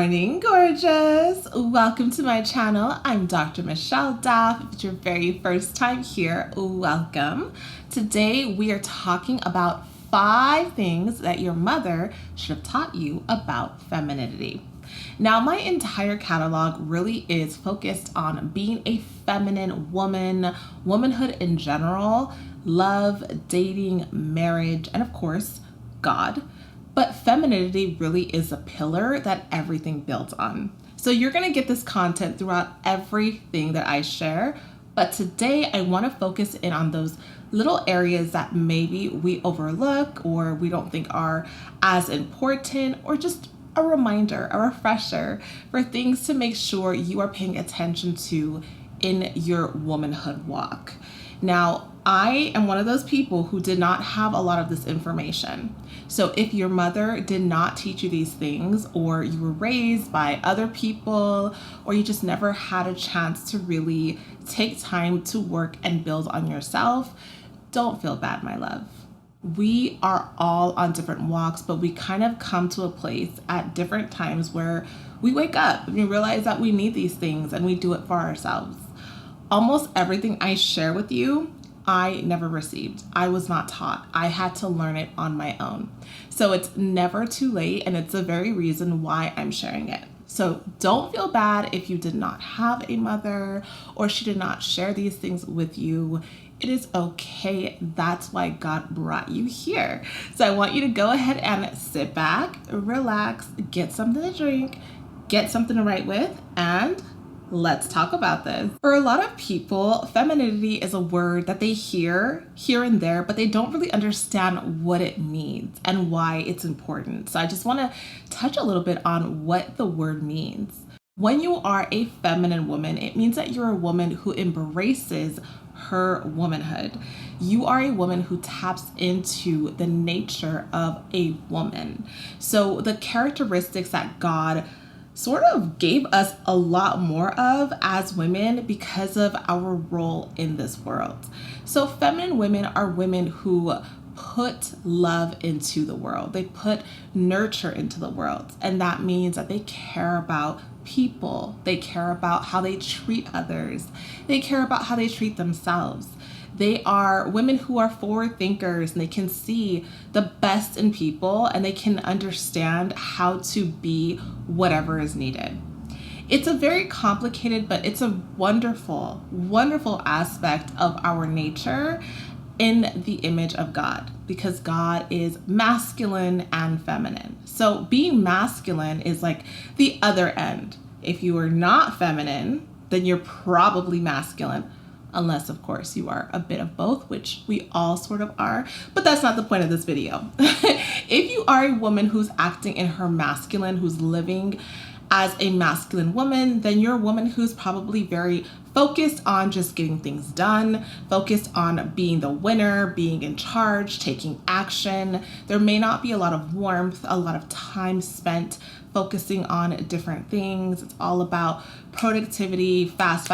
morning, gorgeous. Welcome to my channel. I'm Dr. Michelle Daff. If it's your very first time here, welcome. Today we are talking about 5 things that your mother should have taught you about femininity. Now, my entire catalog really is focused on being a feminine woman, womanhood in general, love, dating, marriage, and of course, God. But femininity really is a pillar that everything builds on. So you're gonna get this content throughout everything that I share, but today I wanna focus in on those little areas that maybe we overlook or we don't think are as important, or just a reminder, a refresher for things to make sure you are paying attention to in your womanhood walk. Now, I am one of those people who did not have a lot of this information. So if your mother did not teach you these things, or you were raised by other people, or you just never had a chance to really take time to work and build on yourself, don't feel bad, my love. We are all on different walks, but we kind of come to a place at different times where we wake up and we realize that we need these things and we do it for ourselves. Almost everything I share with you, I never received. I was not taught. I had to learn it on my own. So it's never too late, and it's the very reason why I'm sharing it. So don't feel bad if you did not have a mother or she did not share these things with you. It is okay. That's why God brought you here. So I want you to go ahead and sit back, relax, get something to drink, get something to write with, and let's talk about this. For a lot of people, femininity is a word that they hear here and there, but they don't really understand what it means and why it's important. So I just want to touch a little bit on what the word means. When you are a feminine woman, it means that you're a woman who embraces her womanhood. You are a woman who taps into the nature of a woman. So the characteristics that God sort of gave us a lot more of as women because of our role in this world. So feminine women are women who put love into the world. They put nurture into the world. And that means that they care about people. They care about how they treat others. They care about how they treat themselves. They are women who are forward thinkers, and they can see the best in people, and they can understand how to be whatever is needed. It's a very complicated, but it's a wonderful, wonderful aspect of our nature in the image of God, because God is masculine and feminine. So being masculine is like the other end. If you are not feminine, then you're probably masculine. Unless, of course, you are a bit of both, which we all sort of are, but that's not the point of this video. If you are a woman who's acting in her masculine, who's living as a masculine woman, then you're a woman who's probably very focused on just getting things done, focused on being the winner, being in charge, taking action. There may not be a lot of warmth, a lot of time spent focusing on different things. It's all about productivity, fast,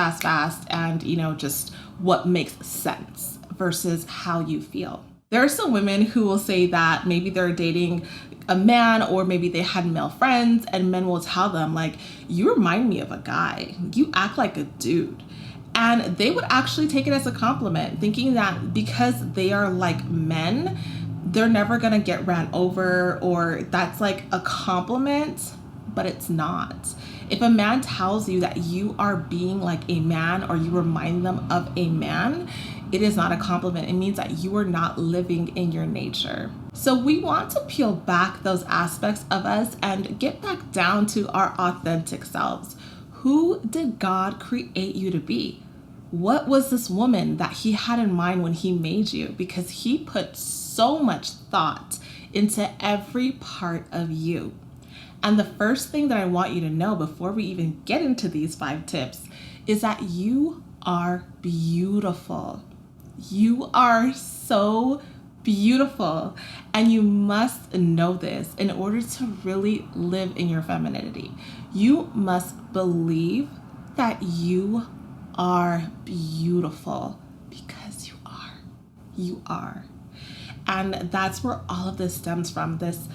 and just what makes sense versus how you feel. There are some women who will say that maybe they're dating a man, or maybe they had male friends, and men will tell them, like, you remind me of a guy, you act like a dude. And they would actually take it as a compliment, thinking that because they are like men, they're never gonna get ran over, or that's like a compliment, but it's not. If a man tells you that you are being like a man, or you remind them of a man, it is not a compliment. It means that you are not living in your nature. So we want to peel back those aspects of us and get back down to our authentic selves. Who did God create you to be? What was this woman that he had in mind when he made you? Because he put so much thought into every part of you. And the first thing that I want you to know before we even get into these 5 tips is that you are beautiful. You are so beautiful, and you must know this in order to really live in your femininity. You must believe that you are beautiful, because you are. You are. And that's where all of this stems from, this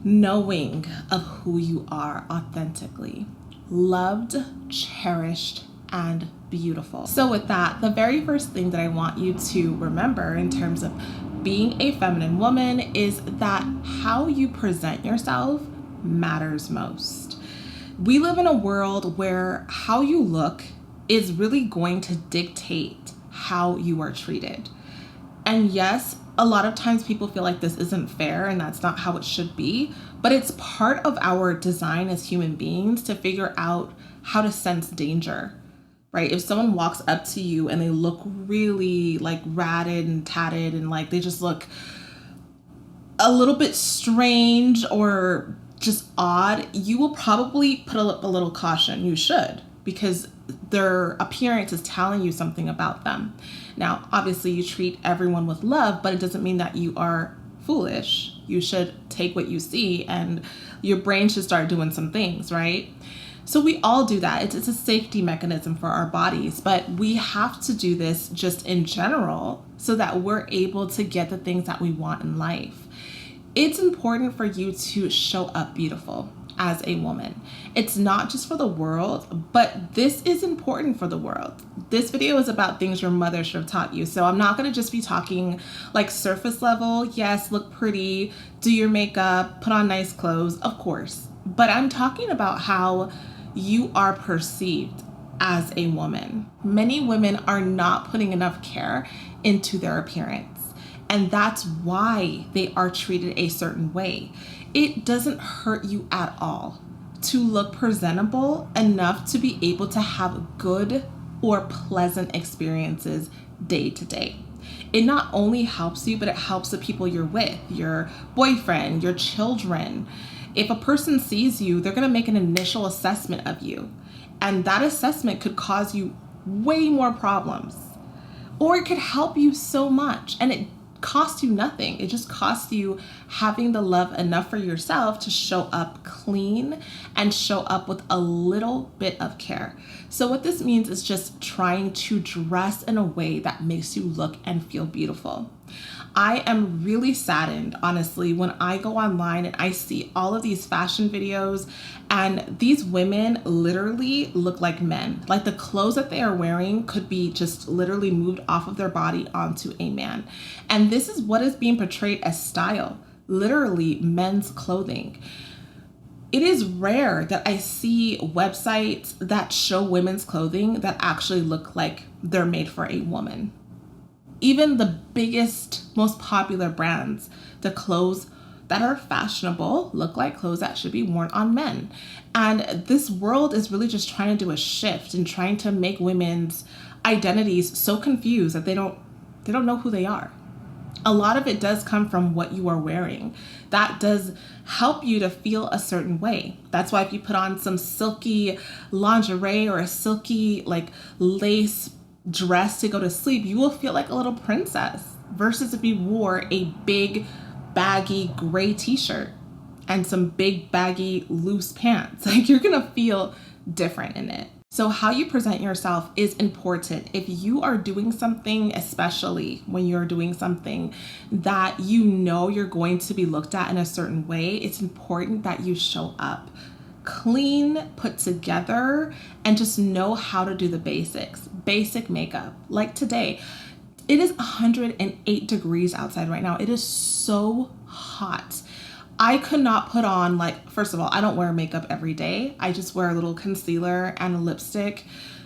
knowing of who you are authentically, loved, cherished, and beautiful. So with that, the very first thing that I want you to remember in terms of being a feminine woman is that how you present yourself matters most. We live in a world where how you look is really going to dictate how you are treated. And yes, a lot of times people feel like this isn't fair and that's not how it should be, but it's part of our design as human beings to figure out how to sense danger, right? If someone walks up to you and they look really like ratted and tatted and like they just look a little bit strange or just odd, you will probably put up a little caution. You should, because their appearance is telling you something about them. Now, obviously you treat everyone with love, but it doesn't mean that you are foolish. You should take what you see and your brain should start doing some things, right? So we all do that. It's a safety mechanism for our bodies, but we have to do this just in general so that we're able to get the things that we want in life. It's important for you to show up beautiful as a woman. It's not just for the world, but this is important for the world. This video is about things your mother should have taught you. So I'm not going to just be talking like surface level. Yes, look pretty, do your makeup, put on nice clothes, of course. But I'm talking about how you are perceived as a woman. Many women are not putting enough care into their appearance. And that's why they are treated a certain way. It doesn't hurt you at all to look presentable enough to be able to have good or pleasant experiences day to day. It not only helps you, but it helps the people you're with, your boyfriend, your children. If a person sees you, they're going to make an initial assessment of you. And that assessment could cause you way more problems. Or it could help you so much. And it costs you nothing. It just costs you having the love enough for yourself to show up clean and show up with a little bit of care. So what this means is just trying to dress in a way that makes you look and feel beautiful. I am really saddened, honestly, when I go online and I see all of these fashion videos and these women literally look like men. Like the clothes that they are wearing could be just literally moved off of their body onto a man. And this is what is being portrayed as style, literally men's clothing. It is rare that I see websites that show women's clothing that actually look like they're made for a woman. Even the biggest, most popular brands, the clothes that are fashionable look like clothes that should be worn on men. And this world is really just trying to do a shift and trying to make women's identities so confused that they don't know who they are. A lot of it does come from what you are wearing. That does help you to feel a certain way. That's why if you put on some silky lingerie or a silky like lace dress to go to sleep, you will feel like a little princess, versus if you wore a big baggy gray t-shirt and some big baggy loose pants. Like you're gonna feel different in it. So how you present yourself is important. If you are doing something, especially when you're doing something that you know you're going to be looked at in a certain way, it's important that you show up clean, put together, and just know how to do the basics. Basic makeup. Like today, it is 108 degrees outside right now. It is so hot. I could not put on, like, first of all, I don't wear makeup every day. I just wear a little concealer and a lipstick.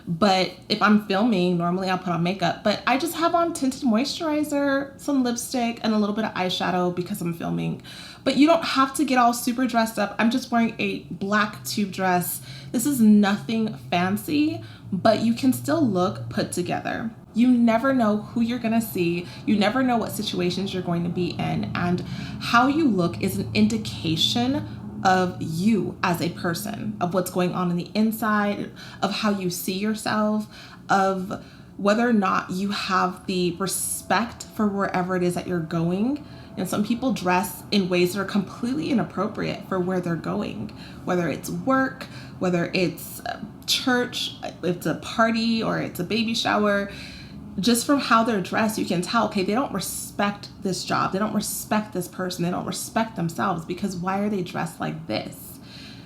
But if I'm filming, normally I'll put on makeup, but I just have on tinted moisturizer, some lipstick, and a little bit of eyeshadow because I'm filming. But you don't have to get all super dressed up. I'm just wearing a black tube dress. This is nothing fancy, but you can still look put together. You never know who you're gonna see. You never know what situations you're going to be in, and how you look is an indication of you as a person, of what's going on in the inside, of how you see yourself, of whether or not you have the respect for wherever it is that you're going. And some people dress in ways that are completely inappropriate for where they're going, whether it's work, whether it's church, it's a party, or it's a baby shower. just from how they're dressed, you can tell, okay, they don't respect this job. They don't respect this person. They don't respect themselves, because why are they dressed like this?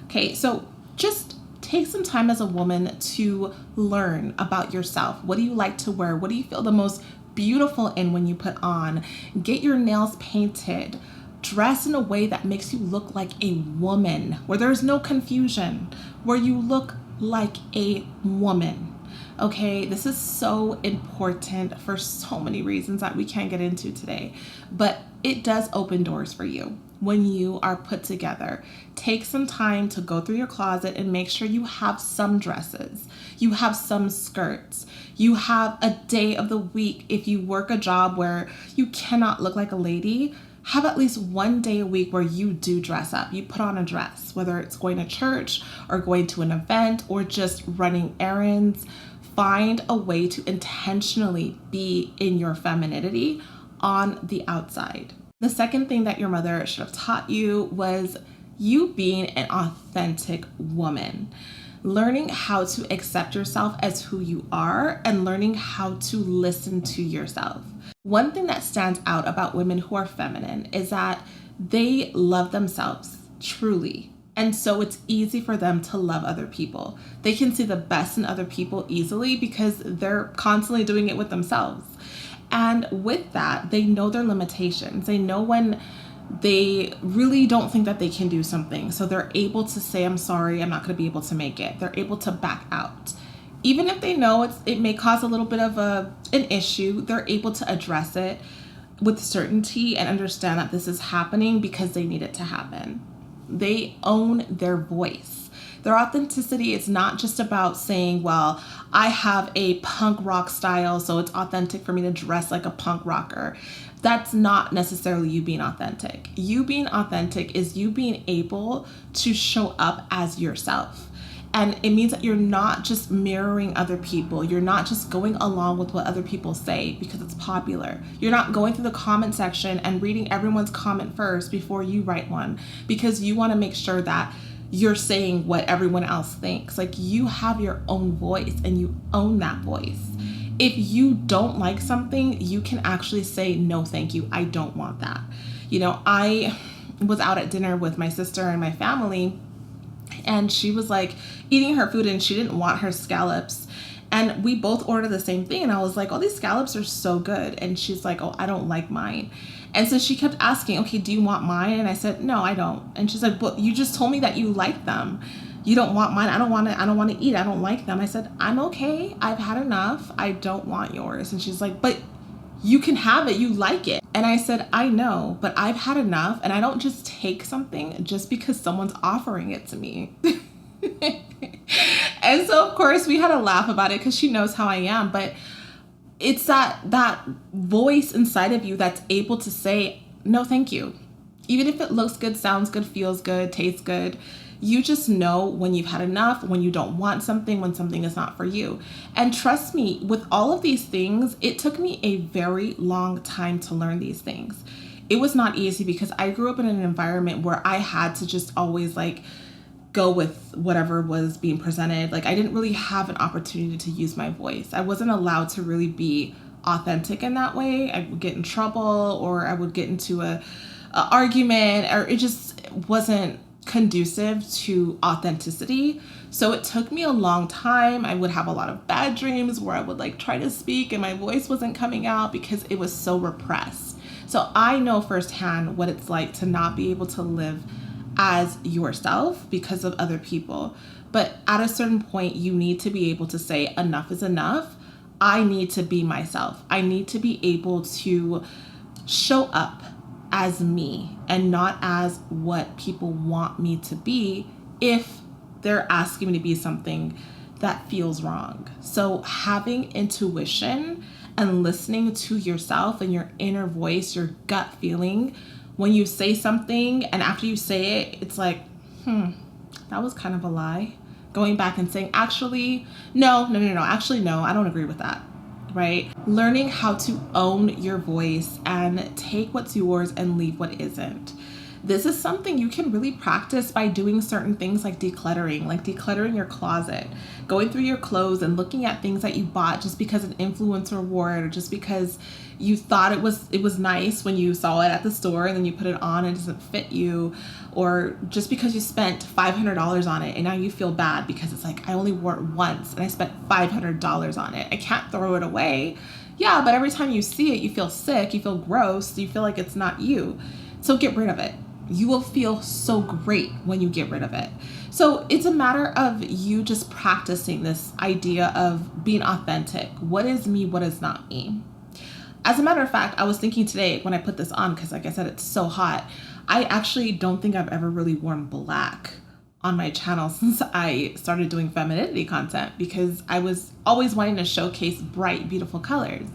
Okay, so just take some time as a woman to learn about yourself. What do you like to wear? What do you feel the most beautiful in when you put on? Get your nails painted. Dress in a way that makes you look like a woman, where there's no confusion, where you look like a woman. Okay, this is so important for so many reasons that we can't get into today, but it does open doors for you when you are put together. Take some time to go through your closet and make sure you have some dresses, you have some skirts, you have a day of the week. If you work a job where you cannot look like a lady, have at least one day a week where you do dress up. You put on a dress, whether it's going to church or going to an event or just running errands. Find a way to intentionally be in your femininity on the outside. The second thing that your mother should have taught you was you being an authentic woman. Learning how to accept yourself as who you are and learning how to listen to yourself. One thing that stands out about women who are feminine is that they love themselves truly. And so it's easy for them to love other people. They can see the best in other people easily because they're constantly doing it with themselves. And with that, they know their limitations. They know when they really don't think that they can do something. So they're able to say, I'm sorry, I'm not going to be able to make it. They're able to back out. Even if they know it may cause a little bit of an issue, they're able to address it with certainty and understand that this is happening because they need it to happen. They own their voice. Their authenticity is not just about saying, well, I have a punk rock style, so it's authentic for me to dress like a punk rocker. That's not necessarily you being authentic. You being authentic is you being able to show up as yourself. And it means that you're not just mirroring other people. You're not just going along with what other people say because it's popular. You're not going through the comment section and reading everyone's comment first before you write one because you want to make sure that you're saying what everyone else thinks. Like, you have your own voice and you own that voice. If you don't like something, you can actually say, no, thank you. I don't want that. You know, I was out at dinner with my sister and my family, and she was like eating her food and she didn't want her scallops. And we both ordered the same thing. And I was like, oh, these scallops are so good. And she's like, oh, I don't like mine. And so she kept asking, okay, do you want mine? And I said, no, I don't. And she's like, but you just told me that you like them. You don't want mine. I don't want to eat. I don't like them. I said, I'm okay. I've had enough. I don't want yours. And she's like, but you can have it. You like it. And I said, I know, but I've had enough. And I don't just take something just because someone's offering it to me. And so, of course, we had a laugh about it because she knows how I am. But it's that voice inside of you that's able to say, no, thank you. Even if it looks good, sounds good, feels good, tastes good. You just know when you've had enough, when you don't want something, when something is not for you. And trust me, with all of these things, it took me a very long time to learn these things. It was not easy because I grew up in an environment where I had to just always like go with whatever was being presented. Like, I didn't really have an opportunity to use my voice. I wasn't allowed to really be authentic in that way. I would get in trouble, or I would get into a argument, or it just wasn't conducive to authenticity. So it took me a long time. I would have a lot of bad dreams where I would like try to speak and my voice wasn't coming out because it was so repressed. So I know firsthand what it's like to not be able to live as yourself because of other people. But at a certain point, you need to be able to say enough is enough. I need to be myself. I need to be able to show up as me and not as what people want me to be if they're asking me to be something that feels wrong. So having intuition and listening to yourself and your inner voice, your gut feeling, when you say something and after you say it, it's like, that was kind of a lie. Going back and saying, actually, no, actually, no, I don't agree with that. Right? Learning how to own your voice and take what's yours and leave what isn't. This is something you can really practice by doing certain things like decluttering your closet, going through your clothes and looking at things that you bought just because an influencer wore it, or just because you thought it was nice when you saw it at the store and then you put it on and it doesn't fit you, or just because you spent $500 on it and now you feel bad because it's like, I only wore it once and I spent $500 on it. I can't throw it away. Yeah, but every time you see it, you feel sick, you feel gross, you feel like it's not you. So get rid of it. You will feel so great when you get rid of it. So it's a matter of you just practicing this idea of being authentic. What is me? What is not me? As a matter of fact, I was thinking today when I put this on, because like I said, it's so hot. I actually don't think I've ever really worn black on my channel since I started doing femininity content, because I was always wanting to showcase bright, beautiful colors.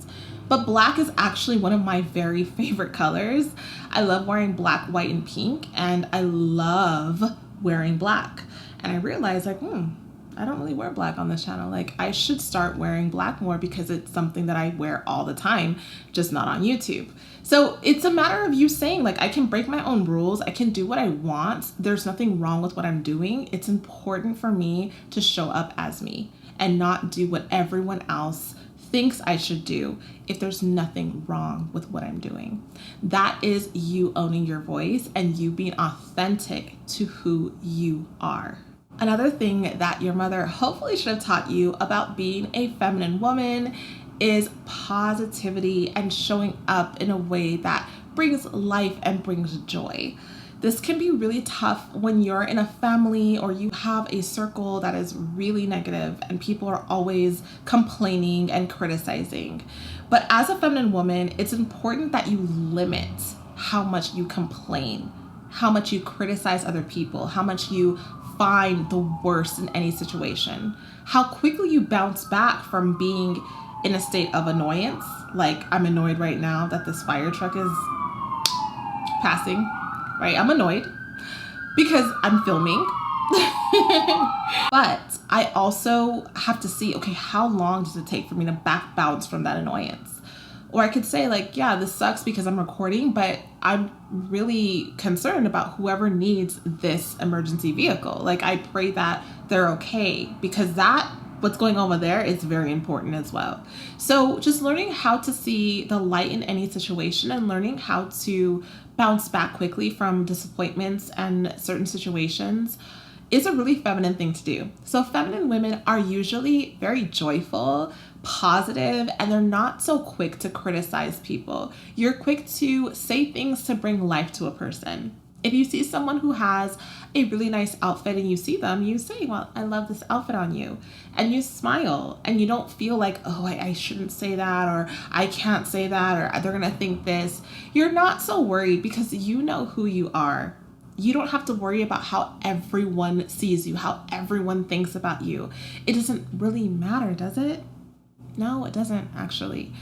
But black is actually one of my very favorite colors. I love wearing black, white, and pink, and I love wearing black. And I realized like, I don't really wear black on this channel. Like, I should start wearing black more because it's something that I wear all the time, just not on YouTube. So it's a matter of you saying like, I can break my own rules. I can do what I want. There's nothing wrong with what I'm doing. It's important for me to show up as me and not do what everyone else thinks I should do if there's nothing wrong with what I'm doing. That is you owning your voice and you being authentic to who you are. Another thing that your mother hopefully should have taught you about being a feminine woman is positivity and showing up in a way that brings life and brings joy. This can be really tough when you're in a family or you have a circle that is really negative and people are always complaining and criticizing. But as a feminine woman, it's important that you limit how much you complain, how much you criticize other people, how much you find the worst in any situation, how quickly you bounce back from being in a state of annoyance. Like, I'm annoyed right now that this fire truck is passing, right? I'm annoyed because I'm filming. But I also have to see, okay, how long does it take for me to back bounce from that annoyance? Or I could say like, yeah, this sucks because I'm recording, but I'm really concerned about whoever needs this emergency vehicle. Like, I pray that they're okay, because what's going on over there is very important as well. So just learning how to see the light in any situation and learning how to bounce back quickly from disappointments and certain situations is a really feminine thing to do. So feminine women are usually very joyful, positive, and they're not so quick to criticize people. You're quick to say things to bring life to a person. If you see someone who has a really nice outfit and you see them, you say, well, I love this outfit on you. And you smile and you don't feel like, oh, I shouldn't say that, or I can't say that, or they're gonna think this. You're not so worried because you know who you are. You don't have to worry about how everyone sees you, how everyone thinks about you. It doesn't really matter, does it? No, it doesn't actually.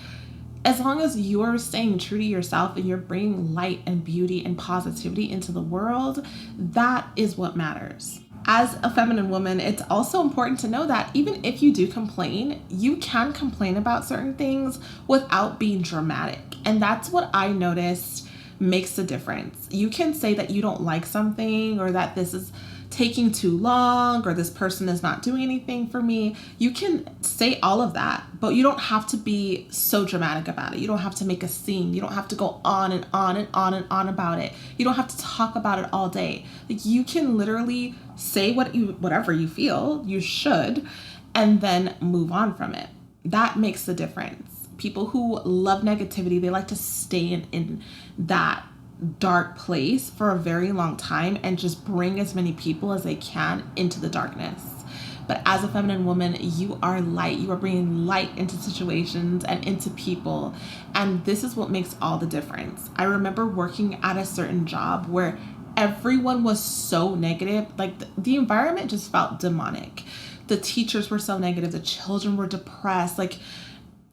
As long as you're staying true to yourself and you're bringing light and beauty and positivity into the world, that is what matters. As a feminine woman, it's also important to know that even if you do complain, you can complain about certain things without being dramatic. And that's what I noticed makes a difference. You can say that you don't like something, or that this is taking too long, or this person is not doing anything for me. You can say all of that, but you don't have to be so dramatic about it. You don't have to make a scene. You don't have to go on and on and on and on about it. You don't have to talk about it all day. Like, you can literally say whatever you feel you should, and then move on from it. That makes the difference. People who love negativity, they like to stay in that dark place for a very long time and just bring as many people as they can into the darkness. But as a feminine woman, you are light. You are bringing light into situations and into people. And this is what makes all the difference. I remember working at a certain job where everyone was so negative. Like, the environment just felt demonic. The teachers were so negative. The children were depressed. Like,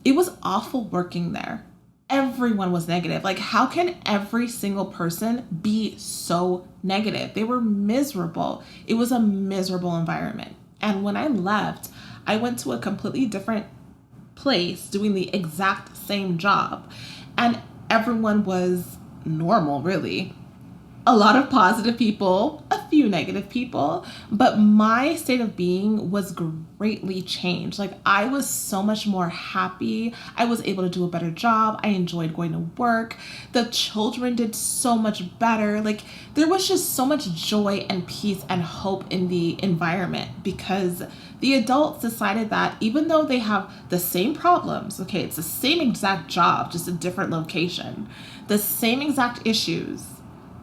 it was awful working there. Everyone was negative. Like, how can every single person be so negative? They were miserable. It was a miserable environment. And when I left, I went to a completely different place doing the exact same job. And everyone was normal, really. a lot of positive people, a few negative people, but my state of being was greatly changed. Like, I was so much more happy. I was able to do a better job. I enjoyed going to work. The children did so much better. Like, there was just so much joy and peace and hope in the environment because the adults decided that even though they have the same problems, okay, it's the same exact job, just a different location, the same exact issues,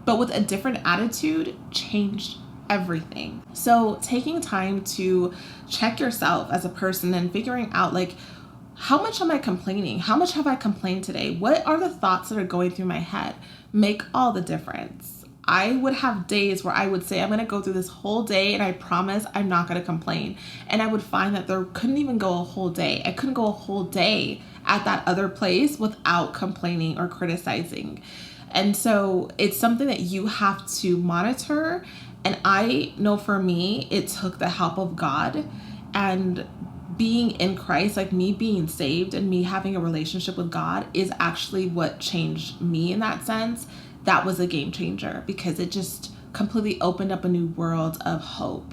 but with a different attitude changed everything. So taking time to check yourself as a person and figuring out, like, how much am I complaining? How much have I complained today? What are the thoughts that are going through my head? Make all the difference. I would have days where I would say, I'm going to go through this whole day and I promise I'm not going to complain. And I would find that there couldn't even go a whole day. I couldn't go a whole day at that other place without complaining or criticizing. And so it's something that you have to monitor. And I know for me, it took the help of God and being in Christ, like me being saved and me having a relationship with God is actually what changed me in that sense. That was a game changer because it just completely opened up a new world of hope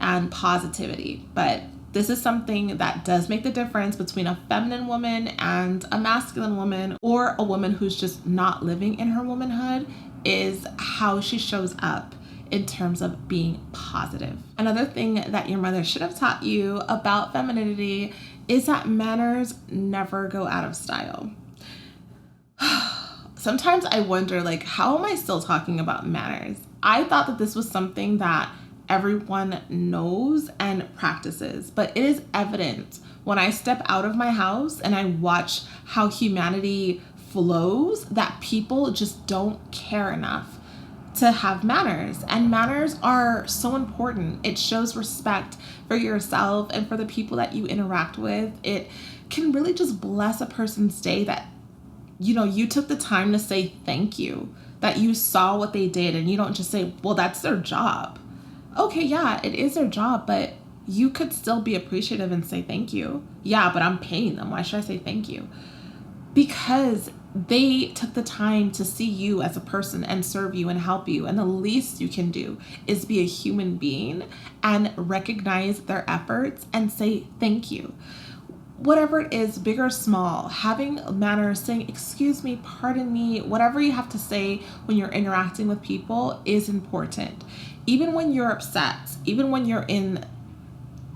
and positivity. But this is something that does make the difference between a feminine woman and a masculine woman, or a woman who's just not living in her womanhood, is how she shows up in terms of being positive. Another thing that your mother should have taught you about femininity is that manners never go out of style. Sometimes I wonder, like, how am I still talking about manners? I thought that this was something that everyone knows and practices, but it is evident when I step out of my house and I watch how humanity flows that people just don't care enough to have manners. And manners are so important. It shows respect for yourself and for the people that you interact with. It can really just bless a person's day that, you know, you took the time to say thank you, that you saw what they did and you don't just say, well, that's their job. Okay, yeah, it is their job, but you could still be appreciative and say thank you. Yeah, but I'm paying them. Why should I say thank you? Because they took the time to see you as a person and serve you and help you. And the least you can do is be a human being and recognize their efforts and say thank you. Whatever it is, big or small, having manners, saying, excuse me, pardon me, whatever you have to say when you're interacting with people is important. Even when you're upset, even when you're in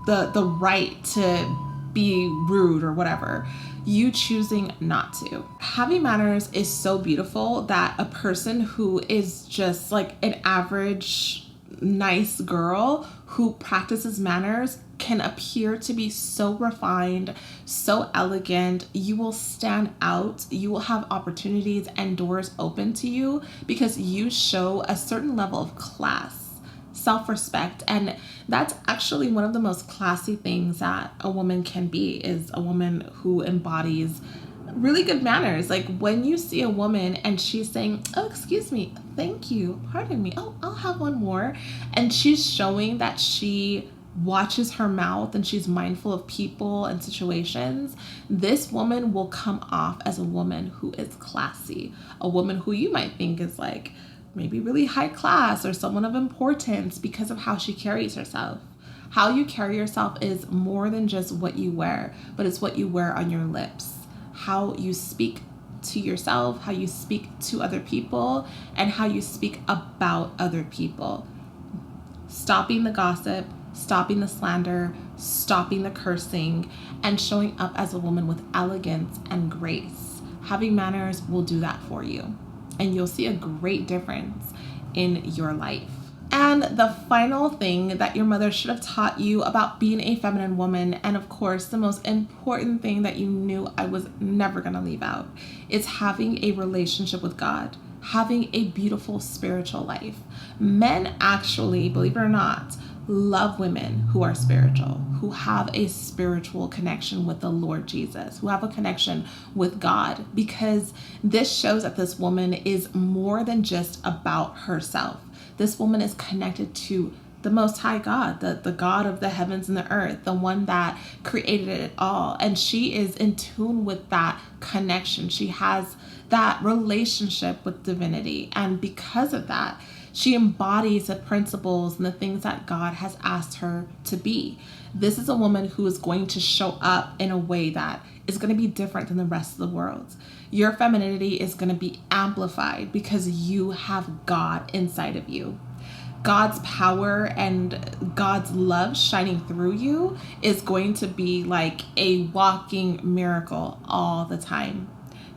the right to be rude or whatever, you choosing not to. Having manners is so beautiful that a person who is just like an average nice girl who practices manners can appear to be so refined, so elegant. You will stand out. You will have opportunities and doors open to you because you show a certain level of class, self-respect. And that's actually one of the most classy things that a woman can be, is a woman who embodies really good manners. Like when you see a woman and she's saying, oh, excuse me, thank you, pardon me, oh, I'll have one more. And she's showing that she watches her mouth and she's mindful of people and situations. This woman will come off as a woman who is classy, a woman who you might think is like maybe really high class or someone of importance because of how she carries herself. How you carry yourself is more than just what you wear, but it's what you wear on your lips, how you speak to yourself, how you speak to other people, and how you speak about other people. Stopping the gossip, stopping the slander, stopping the cursing, and showing up as a woman with elegance and grace. Having manners will do that for you, and you'll see a great difference in your life. And the final thing that your mother should have taught you about being a feminine woman, and of course the most important thing that you knew I was never going to leave out, is having a relationship with God, having a beautiful spiritual life. Men actually, believe it or not, love women who are spiritual, who have a spiritual connection with the Lord Jesus, who have a connection with God, because this shows that this woman is more than just about herself. This woman is connected to the Most High God, the God of the heavens and the earth, the one that created it all. And she is in tune with that connection. She has that relationship with divinity. And because of that, she embodies the principles and the things that God has asked her to be. This is a woman who is going to show up in a way that is going to be different than the rest of the world. Your femininity is going to be amplified because you have God inside of you. God's power and God's love shining through you is going to be like a walking miracle all the time.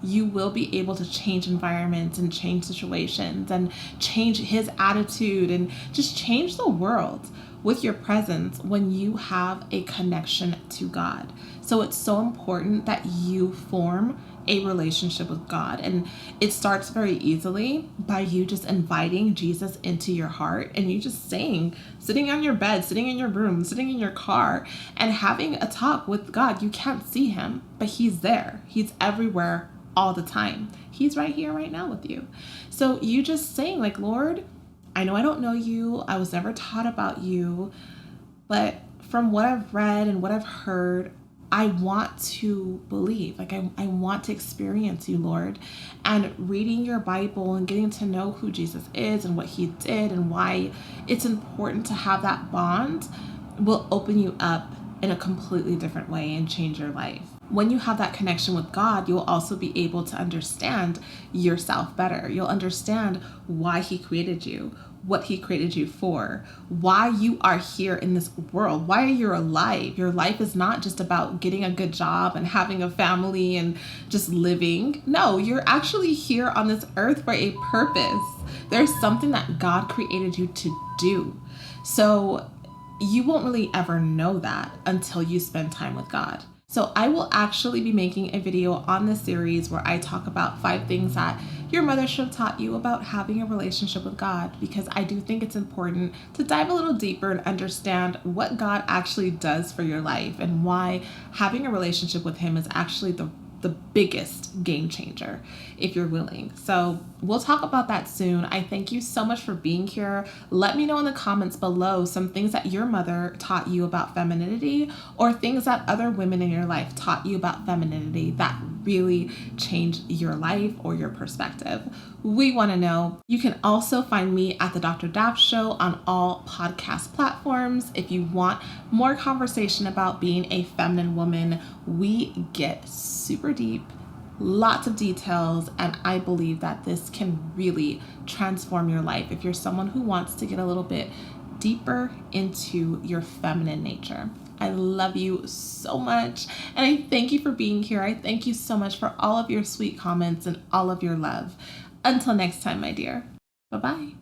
You will be able to change environments and change situations and change his attitude and just change the world with your presence when you have a connection to God. So it's so important that you form a relationship with God. And it starts very easily by you just inviting Jesus into your heart and you just saying, sitting on your bed, sitting in your room, sitting in your car, and having a talk with God. You can't see him, but he's there. He's everywhere all the time. He's right here, right now with you. So you just saying like, Lord, I know I don't know you. I was never taught about you, but from what I've read and what I've heard, I want to believe, like I want to experience you, Lord. And reading your Bible and getting to know who Jesus is and what he did and why it's important to have that bond will open you up in a completely different way and change your life. When you have that connection with God, you'll also be able to understand yourself better. You'll understand why he created you, what he created you for, why you are here in this world, why you're alive. Your life is not just about getting a good job and having a family and just living. No, you're actually here on this earth for a purpose. There's something that God created you to do. So you won't really ever know that until you spend time with God. So I will actually be making a video on this series where I talk about 5 things that your mother should have taught you about having a relationship with God, because I do think it's important to dive a little deeper and understand what God actually does for your life and why having a relationship with him is actually the biggest game changer if you're willing. So we'll talk about that soon. I thank you so much for being here. Let me know in the comments below some things that your mother taught you about femininity or things that other women in your life taught you about femininity that really changed your life or your perspective. We want to know. You can also find me at the Dr. Daff Show on all podcast platforms. If you want more conversation about being a feminine woman, we get super deep, lots of details, and I believe that this can really transform your life if you're someone who wants to get a little bit deeper into your feminine nature. I love you so much, and I thank you for being here. I thank you so much for all of your sweet comments and all of your love. Until next time, my dear. Bye-bye.